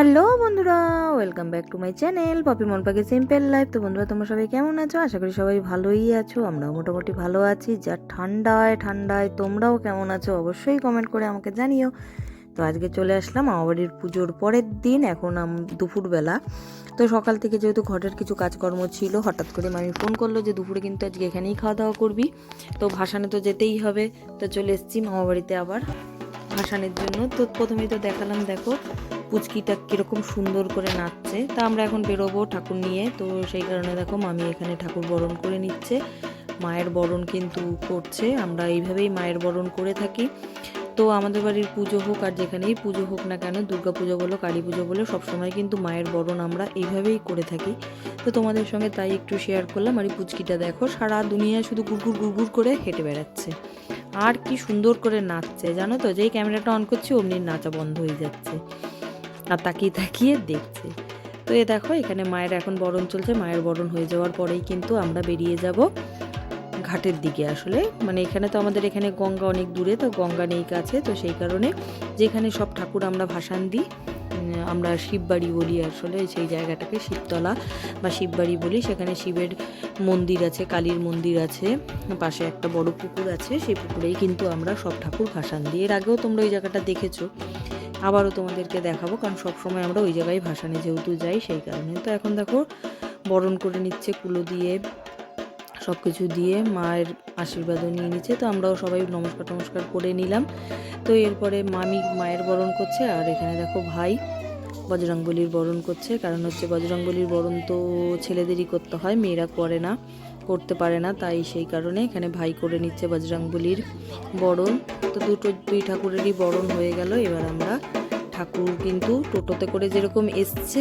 Hello বন্ধুরা, welcome back to my channel Popy মনপাকে simple life. তো বন্ধুরা, তোমরা সবাই কেমন আছো? আশা করি সবাই ভালোই আছো। আমরাও মোটামুটি ভালো আছি। যা ঠান্ডায় তোমরাও কেমন আছো অবশ্যই কমেন্ট করে আমাকে জানিও। তো আজকে চলে আসলাম মামাবাড়ির পুজোর পরের দিন। এখন দুপুরবেলা। তো সকাল থেকে যেহেতু ঘরের কিছু কাজকর্ম ছিল, হঠাৎ করে মামি ফোন করলো যে দুপুরে কিন্তু আজকে এখানেই খাওয়া দাওয়া করবি। তো ভাসানে তো যেতেই হবে। তো চলে এসেছি মামাবাড়িতে আবার ভাসানের জন্য। তো প্রথমেই তো দেখালাম, দেখো পুচকিটা কিরকম সুন্দর করে নাচছে। তা আমরা এখন বেরোবো ঠাকুর নিয়ে। তো সেই কারণে দেখো মামি এখানে ঠাকুর বরণ করে নিচ্ছে। মায়ের বরণ কিন্তু করছে, আমরা এইভাবেই মায়ের বরণ করে থাকি। তো আমাদের বাড়ির পুজো হোক আর যেখানেই পুজো হোক না কেন, দুর্গা পুজো বলো কালী পুজো বলো, সবসময় কিন্তু মায়ের বরণ আমরা এইভাবেই করে থাকি। তো তোমাদের সঙ্গে তাই একটু শেয়ার করলাম। আর এই পুচকিটা দেখো সারা দুনিয়া শুধু গুড়গুড় গুড়গুড় করে হেঁটে বেড়াচ্ছে আর কি সুন্দর করে নাচছে, জানো তো। যেই ক্যামেরাটা অন করছি অমনি নাচা বন্ধ হয়ে যাচ্ছে আর তাকিয়ে তাকিয়ে দেখছে। তো এ দেখো এখানে মায়ের এখন বরণ চলছে। মায়ের বরণ হয়ে যাওয়ার পরেই কিন্তু আমরা বেরিয়ে যাব ঘাটের দিকে। আসলে মানে এখানে তো আমাদের এখানে গঙ্গা অনেক দূরে, তো গঙ্গা নেই কাছে। তো সেই কারণে যেখানে সব ঠাকুর আমরা ভাসান দিই, আমরা শিববাড়ি বলি, আসলে সেই জায়গাটাকে শিবতলা বা শিববাড়ি বলি। সেখানে শিবের মন্দির আছে, কালীর মন্দির আছে, পাশে একটা বড় পুকুর আছে। সেই পুকুরেই কিন্তু আমরা সব ঠাকুর ভাসান দিই। এর আগেও তোমরা ওই জায়গাটা দেখেছো, আবারও তোমাদেরকে দেখাবো, কারণ সবসময় আমরা ওই জায়গায় ভাসানে যেহেতু যাই সেই কারণে। তো এখন দেখো বরণ করে নিচ্ছে, কুলো দিয়ে সব কিছু দিয়ে মায়ের আশীর্বাদও নিয়ে নিচ্ছে। তো আমরাও সবাই নমস্কার করে নিলাম। তো এরপরে মামি মায়ের বরণ করছে, আর এখানে দেখো ভাই বজরংবলীর বরণ করছে। কারণ হচ্ছে বজরংবলীর বরণ তো ছেলেদেরই করতে হয়, মেয়েরা করতে পারে না। তাই সেই কারণে এখানে ভাই করে নিচ্ছে বজরংবলীর বরণ। তো দুই ঠাকুরেরই বরণ হয়ে গেল। এবার আমরা ঠাকুর কিন্তু টোটোতে করে যেরকম এসছে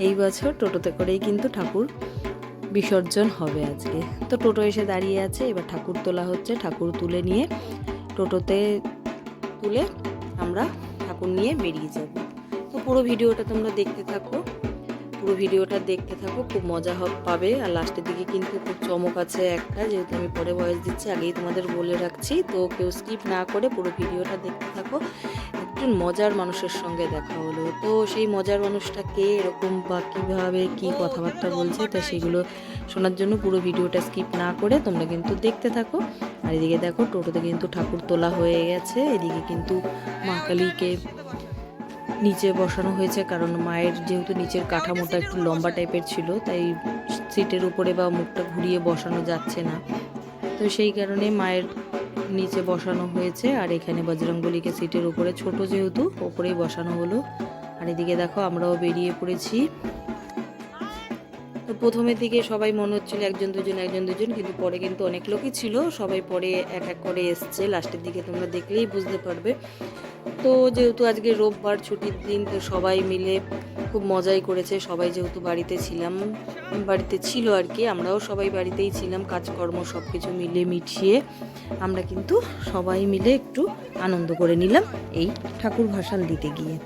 এই বছর টোটোতে করেই কিন্তু ঠাকুর বিসর্জন হবে আজকে। তো টোটো এসে দাঁড়িয়ে আছে, এবার ঠাকুর তোলা হচ্ছে। ঠাকুর তুলে নিয়ে টোটোতে তুলে আমরা ঠাকুর নিয়ে বেরিয়ে যাব। তো পুরো ভিডিওটা তোমরা দেখতে থাকো, খুব মজা পাবে। আর লাস্টের দিকে কিন্তু খুব চমক আছে একটা, যেহেতু আমি পরে ভয়েস দিচ্ছি আগেই তোমাদের বলে রাখছি। তো কেউ স্কিপ না করে পুরো ভিডিওটা দেখতে থাকো। একজন মজার মানুষের সঙ্গে দেখা হলো। তো সেই মজার মানুষটা কে, এরকম বা কীভাবে কী কথাবার্তা বলছে, তো সেগুলো শোনার জন্য পুরো ভিডিওটা স্কিপ না করে তোমরা কিন্তু দেখতে থাকো। আর এদিকে দেখো টোটোতে কিন্তু ঠাকুর তোলা হয়ে গেছে। এদিকে কিন্তু মা কালীকে নিচে বসানো হয়েছে, কারণ মায়ের যেহেতু নিচের কাঠামোটা একটু লম্বা টাইপের ছিল, তাই সিটের উপরে বা মুখটা ঘুরিয়ে বসানো যাচ্ছে না। তো সেই কারণে মায়ের নিচে বসানো হয়েছে। আর এখানে বজরংবলীকে সিটের উপরে, ছোট যেহেতু ওপরেই বসানো হলো। আর এদিকে দেখো আমরাও বেরিয়ে পড়েছি। তো প্রথমের দিকে সবাই মনে হচ্ছিল একজন দুজন, কিন্তু পরে কিন্তু অনেক লোকই ছিল। সবাই পরে এক এক করে এসছে। লাস্টের দিকে তোমরা দেখলেই বুঝতে পারবে। তো যেহেতু আজকে রোববার ছুটির দিন, তো সবাই মিলে খুব মজাই করেছে। সবাই যেহেতু বাড়িতে ছিল আর কি, আমরাও সবাই বাড়িতেই ছিলাম। কাজকর্ম সব কিছু মিলে মিশিয়ে আমরা কিন্তু সবাই মিলে একটু আনন্দ করে নিলাম এই ঠাকুর ভাসান দিতে গিয়ে।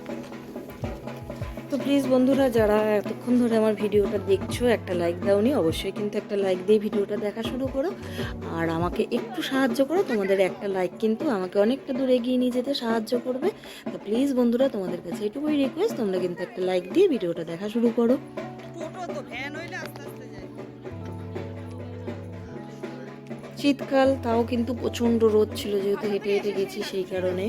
তো প্লিজ বন্ধুরা, যারা এতক্ষণ ধরে আমার ভিডিওটা দেখছো, একটা লাইক দাওনি, অবশ্যই কিন্তু একটা লাইক দিয়ে ভিডিওটা দেখা শুরু করো। আর আমাকে একটু সাহায্য করো, তোমাদের একটা লাইক কিন্তু আমাকে অনেকটা দূর এগিয়ে নিয়ে যেতে সাহায্য করবে। তো প্লিজ বন্ধুরা, তোমাদের কাছে এটুকুই রিকোয়েস্ট, তোমরা কিন্তু একটা লাইক দিয়ে ভিডিওটা দেখা শুরু করো। শীতকাল, তাও কিন্তু প্রচণ্ড রোদ ছিল, যেহেতু হেঁটে হেঁটে গেছি সেই কারণে।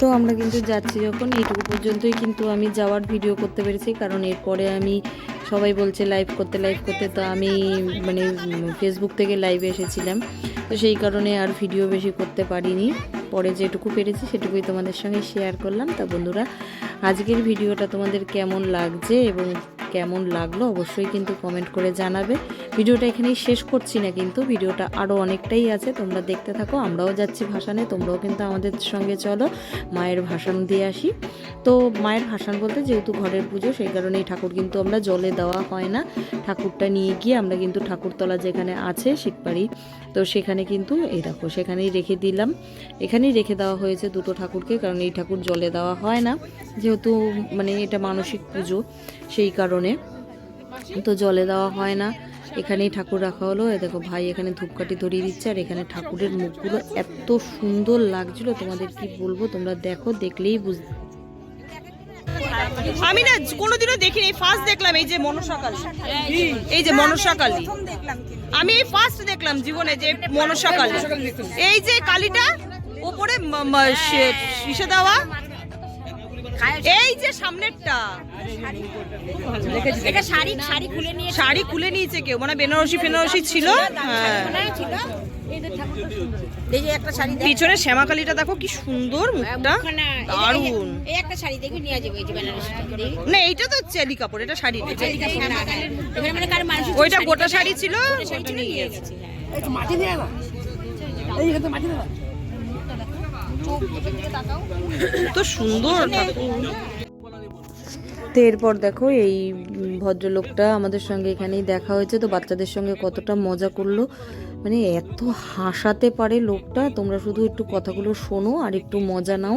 তো আমরা কিন্তু যাচ্ছি যখন, এইটুকু পর্যন্তই কিন্তু আমি যাওয়ার ভিডিও করতে পেরেছি, কারণ এরপরে আমি সবাই বলছে লাইভ করতে, তো আমি মানে ফেসবুক থেকে লাইভে এসেছিলাম। তো সেই কারণে আর ভিডিও বেশি করতে পারিনি। পরে যেটুকু পেরেছি সেটুকুই তোমাদের সঙ্গে শেয়ার করলাম। তা বন্ধুরা, আজকের ভিডিওটা তোমাদের কেমন লাগছে এবং কেমন লাগলো অবশ্যই কিন্তু কমেন্ট করে জানাবে। ভিডিওটা এখানেই শেষ করছি না, কিন্তু ভিডিওটা আরও অনেকটাই আছে, তোমরা দেখতে থাকো। আমরাও যাচ্ছি ভাসানে, তোমরাও কিন্তু আমাদের সঙ্গে চলো মায়ের ভাসান দিয়ে আসি। তো মায়ের ভাসান বলতে যেহেতু ঘরের পুজো, সেই কারণেই ঠাকুর কিন্তু আমরা জলে দেওয়া হয় না। ঠাকুরটা নিয়ে গিয়ে আমরা কিন্তু ঠাকুরতলা যেখানে আছে শিববাড়ি, তো সেখানে কিন্তু এই দেখো সেখানেই রেখে দিলাম। এখানেই রেখে দেওয়া হয়েছে দুটো ঠাকুরকে, কারণ এই ঠাকুর জলে দেওয়া হয় না, যেহেতু মানে এটা মানসিক পুজো, সেই কারণে তো জলে দেওয়া হয় না। এখানেই ঠাকুর রাখা হলো। দেখো ভাই এখানে ধূপকাঠি ধরিয়ে দিচ্ছে, আর এখানে ঠাকুরের মুখগুলো এত সুন্দর লাগছিল, তোমাদের কি বলবো, তোমরা দেখো, দেখলেই বুঝতে। আমি না কোনোদিনও দেখিনি, এই ফার্স্ট দেখলাম এই যে মনসাকালী, এই যে মনসাকালী আমি এই ফার্স্ট দেখলাম জীবনে যে মনসাকালী, এই যে কালীটা উপরে শিশে দেওয়া, এই যে সামনেরটা এটা শাড়ি খুলে নিয়েছে কেউ, মানে বেনারসি ফেনারসি ছিল। এই যে একটা শাড়ি পিছনে শ্যামাকালীটা দেখো কি সুন্দর, মুখটা দারুণ। এই একটা শাড়ি দেখে নিয়ে যাবো, এই যে বেনারসি না এইটা তো চেলি কাপড়, এটা শাড়ি না, এখানে মানে কার মানুষ ওইটা গোটা শাড়ি ছিল, ওটা নিয়ে গেছে। তো সুন্দর ঠাকুর। তো এরপর দেখো এই ভদ্রলোকটা আমাদের সঙ্গে এখানেই দেখা হয়েছে, তো বাচ্চাদের সঙ্গে কতটা মজা করলো, মানে এত হাসাতে পারে লোকটা। তোমরা শুধু একটু কথাগুলো শোনো আর একটু মজা নাও,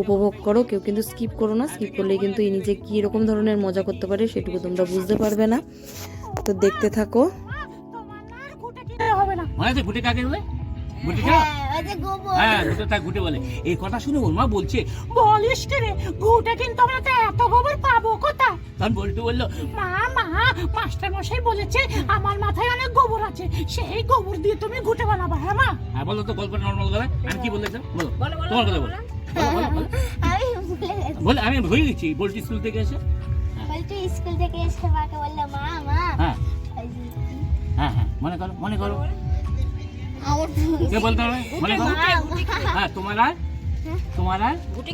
উপভোগ করো, কেউ কিন্তু স্কিপ করো না, স্কিপ করলে কিন্তু এই নিজে কী রকম ধরনের মজা করতে পারে সেটুকু তোমরা বুঝতে পারবে না। তো দেখতে থাকো। এই কথা শুনে ওর মা বলছে, বলিস কি রে, ঘুটে কিন্তু আমরা তো এত গোবর পাবো কোথায়? তখন বল্টু বললো, মা মাস্টার মশাই বলেছে আমার মাথায় অনেক গোবর আছে, সেই গোবর দিয়ে তুমি ঘুটে বানাবা। হ্যাঁ মা। হ্যাঁ বলো তো, গল্পটা নর্মাল করে। আমি কি বললাম বলো, তোমার কথা বলো। বলে আমি ভুলে গেছি। বল্টু স্কুল থেকে এসে মাকে বললো, মা হ্যাঁ হ্যাঁ মনে করো কে বলতে হবে, মনে করো। হ্যাঁ তোমার আর ঘুটে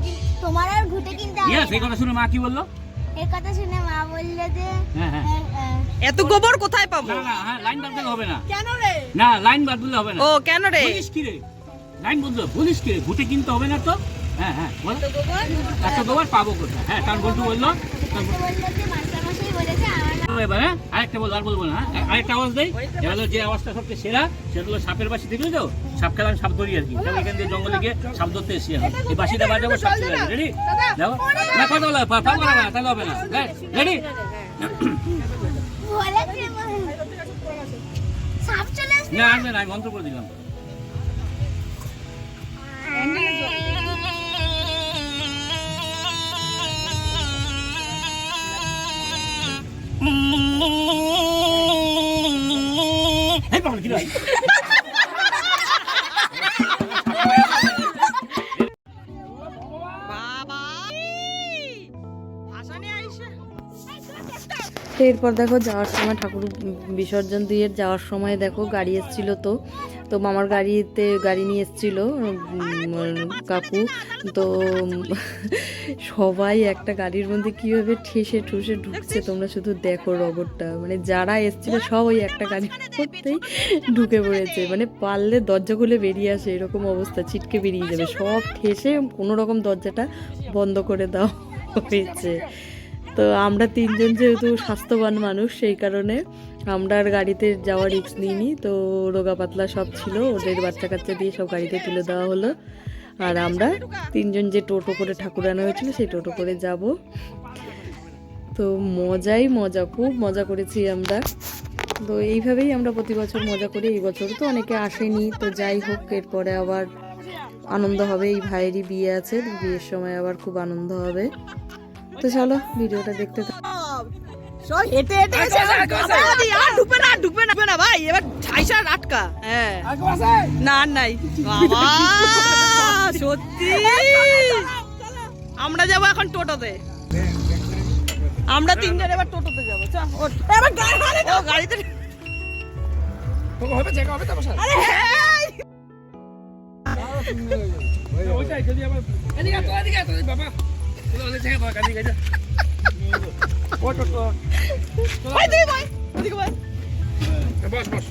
কিনতে হবে। এই কথা শুনে মা কি বললো? এই কথা শুনে মা বললো যে এত গোবর কোথায় পাবো? না হ্যাঁ লাইন বাদ দিলে হবে না। কেন রে? না লাইন বাদ দিলে হবে না। ও কেন রে? বলিস কি রে, লাইন বলিস কি রে, ঘুটে কিনতে হবে না তো। হ্যাঁ বল, এত গোবর পাবো কোথায়? হ্যাঁ কারণ বলতো বললো যে মাস্টার মশাই বলেছে এবার। হ্যাঁ আরেকটা বল, আর বলবো না। আরেকটা আওয়াজ দেয়, এবার যে আওয়াজটা সবচেয়ে সেরা সেটা হলো সাপের বাসি। দেখলি তো, সাপ খেলা, সাপ ধরি আর কি। এখান দিয়ে জঙ্গলে গিয়ে সাপ ধরতে এসছি। এই বাসিটা বাজাবো, সাপ চলে যাবে। রেডি? যাও না, কথা বলো, পাবো না তাহলে হবে না। রেডি? সাপ চলে আসবে না আসবে না, আমি মন্ত্র করে দিলাম। তো এরপর দেখো যাওয়ার সময় ঠাকুর বিসর্জন দিয়ে যাওয়ার সময় দেখো গাড়ি এসেছিলো, তো মামার গাড়ি নিয়ে এসেছিলো কাকু। তো সবাই একটা গাড়ির মধ্যে কীভাবে ঠেসে ঠুসে ঢুকছে, তোমরা শুধু দেখো রবটটা, মানে যারা এসেছিলো সব ওই একটা গাড়ির মধ্যেই ঢুকে পড়েছে, মানে পারলে দরজা খুলে বেরিয়ে আসে এরকম অবস্থা, ছিটকে বেরিয়ে যাবে, সব ঠেসে কোনো রকম দরজাটা বন্ধ করে দেওয়া হয়েছে। তো আমরা তিনজন যেহেতু স্বাস্থ্যবান মানুষ, সেই কারণে আমরা আর গাড়িতে যাওয়ার রিস্ক নিইনি। তো রোগা পাতলা সব ছিল, ওদের বাচ্চা কাচ্চা দিয়ে সব গাড়িতে তুলে দেওয়া হলো, আর আমরা তিনজন যে টোটো করে ঠাকুর আনা হয়েছিল সেই টোটো করে যাব। তো মজাই মজা, খুব মজা করেছি আমরা। তো এইভাবেই আমরা প্রতি বছর মজা করি। এই বছর তো অনেকে আসেনি, তো যাই হোক, এরপরে আবার আনন্দ হবে। এই ভাইয়েরই বিয়ে আছে, বিয়ের সময় আবার খুব আনন্দ হবে। তো চলো ভিডিওটা দেখতে থাকো। সব হেঁটে ঢুকবে না ভাই, এবার ছাইসা আটকা। হ্যাঁ না নাই বাবা, সত্যি আমরা যাবো এখন টোটোতে, আমরা তিনজন এবার টোটোতে যাবো। গাড়িতে বাবা ভাই তুই ভাই ওদিকে ভাই বস বস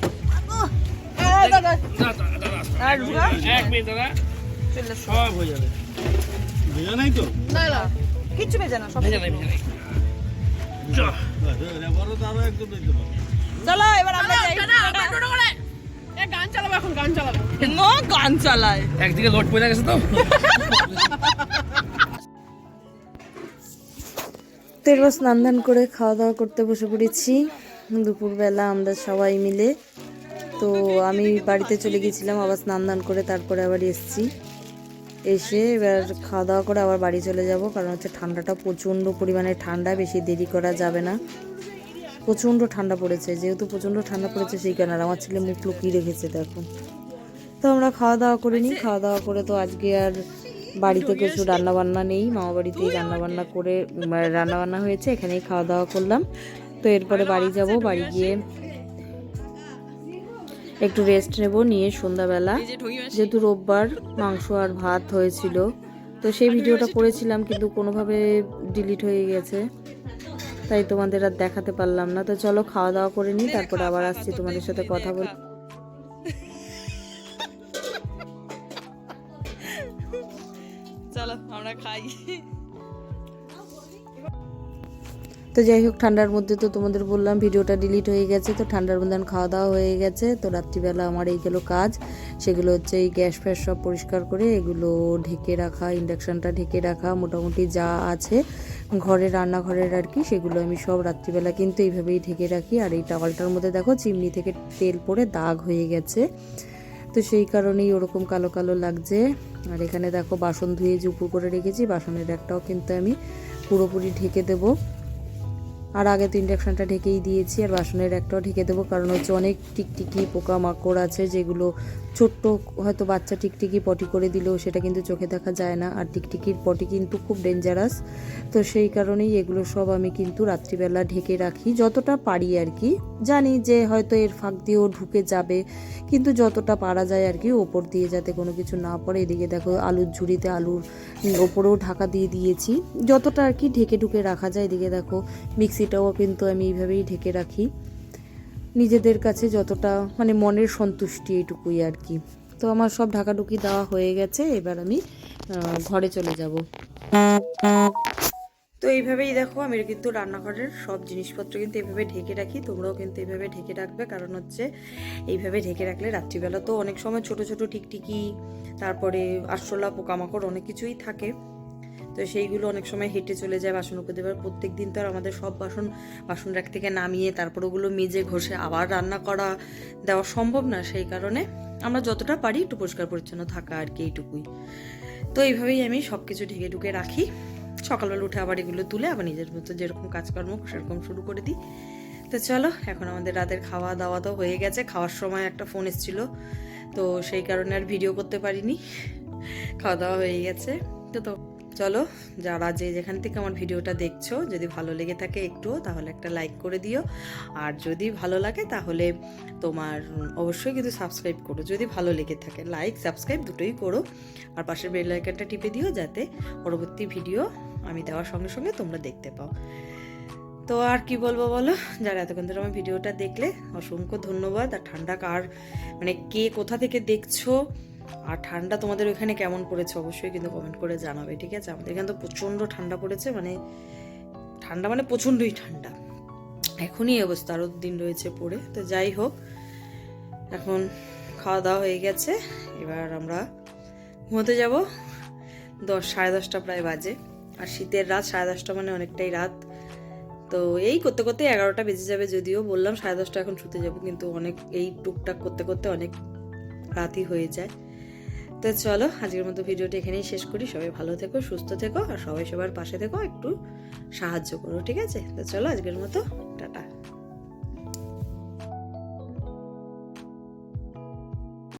দাদা দাদা আর ঢুকা এক মিনিট দাদা চলে সব হয়ে যাবে ভেজা নাই তো না না কিচ্ছু ভেজে না সব ভেজা নাই চলো এবার আমরা যাই গান চালাবো এখন, গান চালাবো। নো গান চালায় একদিকে লোড পড়ে গেছে তো তো এবার স্নান ধান করে খাওয়া দাওয়া করতে বসে পড়েছি দুপুরবেলা আমরা সবাই মিলে। তো আমি বাড়িতে চলে গেছিলাম, আবার স্নান ধান করে তারপরে আবার এসেছি। এসে এবার খাওয়া দাওয়া করে আবার বাড়ি চলে যাব, কারণ হচ্ছে ঠান্ডাটা প্রচণ্ড পরিমাণে ঠান্ডা, বেশি দেরি করা যাবে না। প্রচণ্ড ঠান্ডা পড়েছে, যেহেতু প্রচণ্ড ঠান্ডা পড়েছে সেই কারণে। আর আমার ছেলে মুখ লুকিয়ে রেখেছে দেখো। তো আমরা খাওয়া দাওয়া করে নিই। খাওয়া দাওয়া করে তো আজকে আর বাড়িতে কিছু রান্নাবান্না নেই, মামা বাড়িতেই রান্নাবান্না করে রান্নাবান্না হয়েছে, এখানেই খাওয়া দাওয়া করলাম। তো এরপরে বাড়ি যাব, বাড়ি গিয়ে একটু রেস্ট নেব, নিয়ে সন্ধ্যাবেলা যেহেতু রোববার মাংস আর ভাত হয়েছিল, তো সেই ভিডিওটা করেছিলাম কিন্তু কোনোভাবে ডিলিট হয়ে গেছে, তাই তোমাদের আর দেখাতে পারলাম না। তো চলো খাওয়া দাওয়া করে নিই, তারপরে আবার আসছি তোমাদের সাথে কথা বল। চলো আমরা খাই। তো যাই হোক, ঠান্ডার মধ্যে তো তোমাদের বললাম ভিডিওটা ডিলিট হয়ে গেছে। তো ঠান্ডার মধ্যে খাওয়া দাওয়া হয়ে গেছে। তো রাত্রিবেলা আমার এইগুলো কাজ, সেগুলো হচ্ছে এই গ্যাস ফ্যাস সব পরিষ্কার করে এগুলো ঢেকে রাখা, ইন্ডাকশানটা ঢেকে রাখা, মোটামুটি যা আছে ঘরে রান্নাঘরের আর কি, সেগুলো আমি সব রাত্রিবেলা কিন্তু এইভাবেই ঢেকে রাখি। আর এই টাওয়ালটার মধ্যে দেখো চিমনি থেকে তেল পড়ে দাগ হয়ে গেছে, তো সেই কারণেই ওরকম কালো কালো লাগছে। আর এখানে দেখো বাসন ধুয়ে জুপুর করে রেখেছি, বাসনের একটাও কিন্তু আমি পুরোপুরি ঢেকে দেবো। আর আগে তো ইন্ডাকশানটা ঢেকেই দিয়েছি, আর বাসনের একটাও ঢেকে দেবো, কারণ হচ্ছে অনেক টিকটিকি পোকামাকড় আছে, যেগুলো ছোট্ট হয়তো বাচ্চা টিকটিকি পটি করে দিলেও সেটা কিন্তু চোখে দেখা যায় না, আর টিকটিকির পটি কিন্তু খুব ডেঞ্জারাস। তো সেই কারণেই এগুলো সব আমি কিন্তু রাত্রিবেলা ঢেকে রাখি যতটা পারি আর কি। জানি যে হয়তো এর ফাঁক দিয়েও ঢুকে যাবে, কিন্তু যতটা পারা যায় আর কি ওপর দিয়ে যাতে কোনো কিছু না পড়ে। এদিকে দেখো আলুর ঝুড়িতে আলুর ওপরেও ঢাকা দিয়ে দিয়েছি, যতটা আর কি ঢেকে ঢুকে রাখা যায়। এদিকে দেখো মিক্সিটাও কিন্তু আমি এইভাবেই ঢেকে রাখি, নিজেদের কাছে যতটা মানে মনের সন্তুষ্টি এইটুকুই আর কি। তো আমার সব ঢাকাঢুকি দেওয়া হয়ে গেছে, এবার আমি ঘরে চলে যাব। তো এইভাবেই দেখো আমি কিন্তু রান্নাঘরের সব জিনিসপত্র কিন্তু এইভাবে ঢেকে রাখি, তোমরাও কিন্তু এইভাবে ঢেকে রাখবে, কারণ হচ্ছে এইভাবে ঢেকে রাখলে রাত্রিবেলা তো অনেক সময় ছোট ছোট টিকটিকি, তারপরে আরশোলা, পোকামাকড় অনেক কিছুই থাকে, তো সেইগুলো অনেক সময় হেঁটে চলে যায় বাসন উপর দেবার। প্রত্যেক দিন তো আর আমাদের সব বাসন রাখ থেকে নামিয়ে তারপর ওগুলো মেজে ঘষে আবার রান্না করা দেওয়া সম্ভব না, সেই কারণে আমরা যতটা পারি একটু পরিষ্কার পরিচ্ছন্ন থাকা আর কি, এইটুকুই। তো এইভাবেই আমি সব কিছু ঢেকে ঢুকে রাখি, সকালবেলা উঠে আবার এগুলো তুলে আবার নিজের মতো যেরকম কাজকর্ম সেরকম শুরু করে দিই। তো চলো এখন আমাদের রাতের খাওয়া দাওয়া তো হয়ে গেছে। খাওয়ার সময় একটা ফোন এসেছিলো, তো সেই কারণে আর ভিডিও করতে পারিনি, খাওয়া দাওয়া হয়ে গেছে। তো চলো যারা যেখান থেকে আমার ভিডিওটা দেখছো, যদি ভালো লেগে থাকে একটু, তাহলে একটা লাইক করে দিও, আর যদি ভালো লাগে তাহলে তোমার অবশ্যই কিন্তু সাবস্ক্রাইব করো, যদি ভালো লেগে থাকে লাইক সাবস্ক্রাইব দুটোই করো, আর পাশের বেল আইকনটা টিপে দিও যাতে পরবর্তী ভিডিও আমি দেওয়ার সঙ্গে সঙ্গে তোমরা দেখতে পাও। তো আর কি বলবো বলো, যারা এতক্ষণ ধরে আমার ভিডিওটা দেখলে অসংখ্য ধন্যবাদ। আর ঠান্ডা কার মানে কে কোথা থেকে দেখছো, আর ঠান্ডা তোমাদের ওইখানে কেমন পড়েছে অবশ্যই কিন্তু কমেন্ট করে জানাবে, ঠিক আছে? আমাদের এখানে তো প্রচণ্ড ঠান্ডা পড়েছে, মানে ঠান্ডা মানে প্রচণ্ডই ঠান্ডা, এখনই অবস্থা, আরও দিন রয়েছে পড়ে। তো যাই হোক, এখন খাওয়া দাওয়া হয়ে গেছে, এবার আমরা ঘুমোতে যাব। 10, 10:30 প্রায় বাজে, আর শীতের রাত 10:30 মানে অনেকটাই রাত। তো এই করতে করতে 11টা বেজে যাবে, যদিও বললাম 10:30 এখন শুতে যাব, কিন্তু অনেক এই টুকটাক করতে করতে অনেক রাতই হয়ে যায়। তো চলো আজকের মতো ভিডিওটা এখানেই শেষ করি। সবাই ভালো থেকো, সুস্থ থেকো, আর সবাই সবার পাশে থেকো, একটু সাহায্য করো, ঠিক আছে? তো চলো আজকের মতো